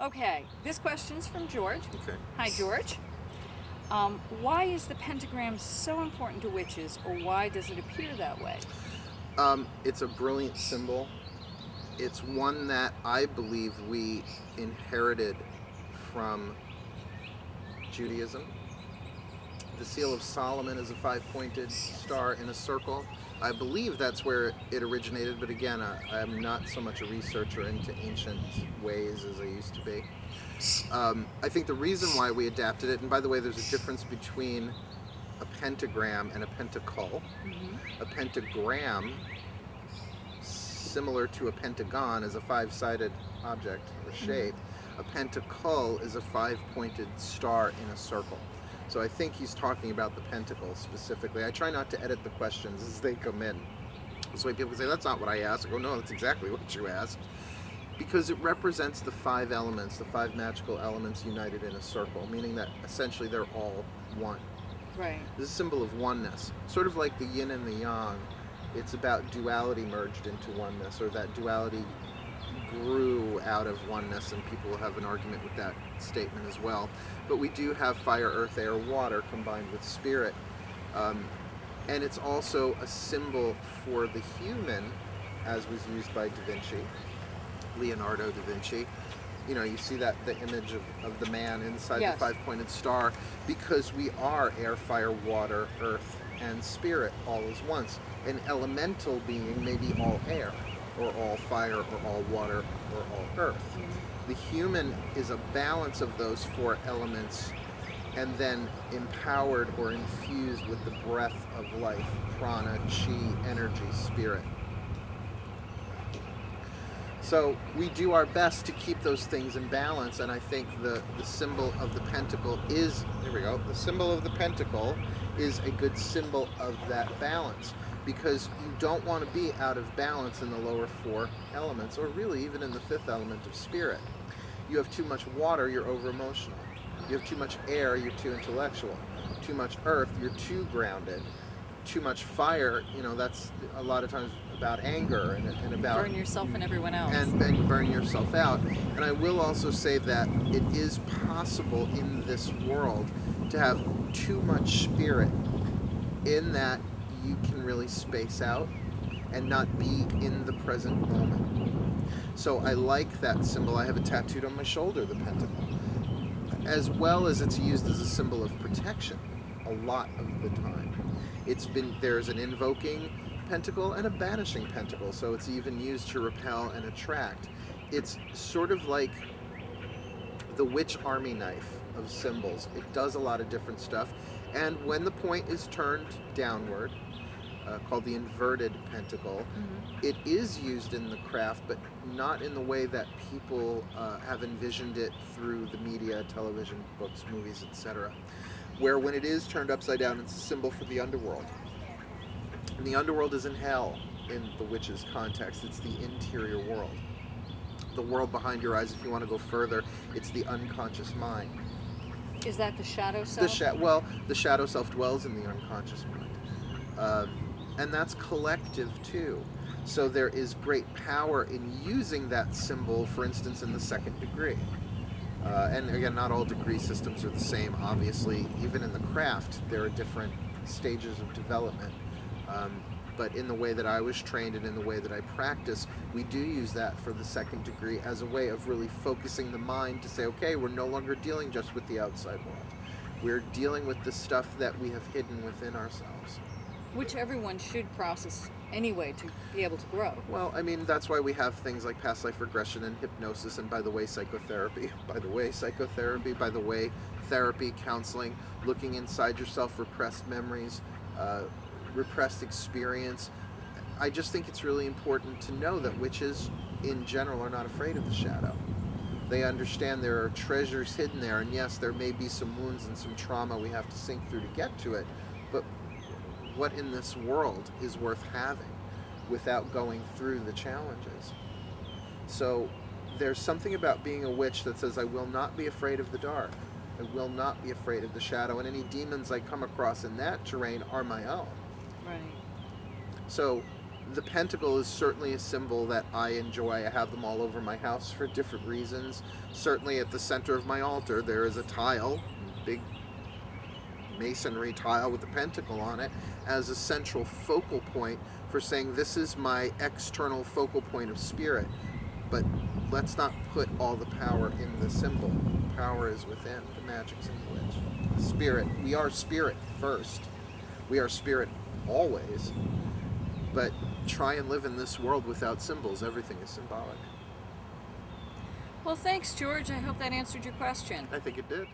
Okay, this question's from George. Okay. Hi, George. Why is the pentagram so important to witches, or why does it appear that way? It's a brilliant symbol. It's one that I believe we inherited from Judaism. The seal of Solomon is a five-pointed star in a circle. I believe that's where it originated, but again, I'm not so much a researcher into ancient ways as I used to be. I think the reason why we adapted it, and by the way, there's a difference between a pentagram and a pentacle. A pentagram, similar to a pentagon, is a five-sided object or shape. A pentacle is a five-pointed star in a circle. So I think he's talking about the pentacle specifically. I try not to edit the questions as they come in. This way people can say, that's not what I asked. I go, no, that's exactly what you asked. Because it represents the five elements, the five magical elements united in a circle, meaning that essentially they're all one. Right. This is a symbol of oneness, sort of like the yin and the yang. It's about duality merged into oneness, or that duality grew out of oneness, and people will have an argument with that statement as well. But we do have fire, earth, air, water combined with spirit. And it's also a symbol for the human, as was used by Da Vinci, Leonardo da Vinci. You know, you see that the image of the man inside Yes. the five-pointed star, because we are air, fire, water, earth, and spirit all as once. An elemental being may be all air, or all fire, or all water, or all earth. The human is a balance of those four elements, and then empowered or infused with the breath of life, prana, chi, energy, spirit. So we do our best to keep those things in balance, and I think the symbol of the pentacle is, there we go, the symbol of the pentacle is a good symbol of that balance, because you don't want to be out of balance in the lower four elements, or really even in the fifth element of spirit. You have too much water, you're over-emotional. You have too much air, you're too intellectual. Too much earth, you're too grounded. Too much fire, you know, that's a lot of times about anger and about... Burn yourself and everyone else. and burn yourself out. And I will also say that it is possible in this world to have too much spirit, in that you can really space out and not be in the present moment. So I like that symbol. I have it tattooed on my shoulder, the pentacle, as well as it's used as a symbol of protection a lot of the time. There's an invoking pentacle and a banishing pentacle, so it's even used to repel and attract. It's sort of like the witch army knife of symbols. It does a lot of different stuff, and when the point is turned downward, called the inverted pentacle, it is used in the craft, but not in the way that people have envisioned it through the media, television, books, movies, etc. Where when it is turned upside down, it's a symbol for the underworld. And the underworld isn't hell in the witch's context, it's the interior world. The world behind your eyes, if you want to go further, it's the unconscious mind. Is that the shadow self? The shadow self dwells in the unconscious mind. And that's collective too. So there is great power in using that symbol, for instance, in the second degree. And again, not all degree systems are the same, obviously. Even in the craft, there are different stages of development. But in the way that I was trained and in the way that I practice, we do use that for the second degree as a way of really focusing the mind to say, okay, we're no longer dealing just with the outside world. We're dealing with the stuff that we have hidden within ourselves. Which everyone should process anyway to be able to grow. Well, I mean, that's why we have things like past life regression and hypnosis, and by the way, psychotherapy, therapy, counseling, looking inside yourself, repressed memories, repressed experience. I just think it's really important to know that witches in general are not afraid of the shadow. They understand there are treasures hidden there, and yes, there may be some wounds and some trauma we have to sink through to get to it, but what in this world is worth having without going through the challenges? So there's something about being a witch that says, I will not be afraid of the dark. I will not be afraid of the shadow, and any demons I come across in that terrain are my own. Right. So The pentacle is certainly a symbol that I enjoy. I have them all over my house for different reasons. Certainly at the center of my altar there is a tile, big masonry tile with a pentacle on it, as a central focal point for saying this is my external focal point of spirit. But let's not put all the power in the symbol. Power is within. The magic's in the witch. Spirit. We are spirit first. We are spirit always. But try and live in this world without symbols. Everything is symbolic. Well, thanks, George. I hope that answered your question. I think it did.